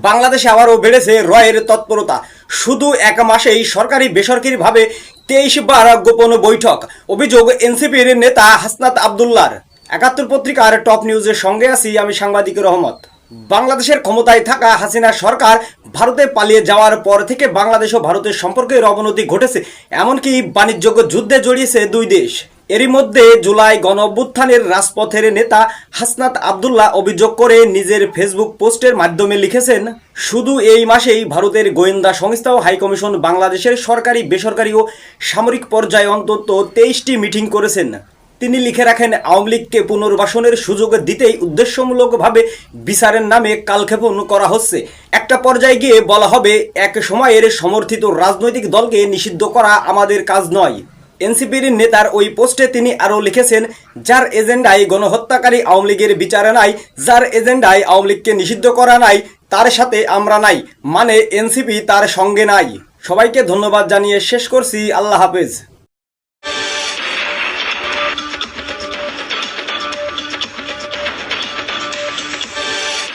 বাংলাদেশে আবারও বেড়েছে রয়ের তৎপরতা। শুধু এক মাসেই সরকারি বেসরকারিভাবে 23 বার গোপন বৈঠক। অভিযোগ এনসিপির নেতা হাসনাত আবদুল্লার। ৭১ পত্রিকার টপ নিউজের সঙ্গে আছি আমি সাংবাদিক রহমত। বাংলাদেশের ক্ষমতায় থাকা হাসিনা সরকার ভারতে পালিয়ে যাওয়ার পর থেকে বাংলাদেশ ও ভারতের সম্পর্কের অবনতি ঘটেছে, এমনকি বাণিজ্য যুদ্ধে জড়িয়েছে দুই দেশ। এরই মধ্যে জুলাই গণ অভ্যুত্থানের রাজপথের নেতা হাসনাত আবদুল্লাহ অভিযোগ করে নিজের ফেসবুক পোস্টের মাধ্যমে লিখেছেন, শুধু এই মাসেই ভারতের গোয়েন্দা সংস্থা ও হাইকমিশন বাংলাদেশের সরকারি বেসরকারি ও সামরিক পর্যায়ে অন্তত 23টি মিটিং করেছেন। তিনি লিখে রাখেন, আওয়ামী লীগকে পুনর্বাসনের সুযোগ দিতেই উদ্দেশ্যমূলকভাবে বিচারের নামে কালক্ষেপণ করা হচ্ছে। একটা পর্যায়ে গিয়ে বলা হবে, এক সময়ের সমর্থিত রাজনৈতিক দলকে নিষিদ্ধ করা আমাদের কাজ নয়। এনসিপির নেতার ওই পোস্টে তিনি আরও লিখেছেন, যার এজেন্ডায় গণহত্যাকারী আওয়ামী লীগের বিচারে নাই, যার এজেন্ডায় আওয়ামী লীগকে নিষিদ্ধ করা নাই, তার সাথে আমরা নাই, মানে এনসিপি তার সঙ্গে নাই। সবাইকে ধন্যবাদ জানিয়ে শেষ করছি। আল্লাহ হাফেজ।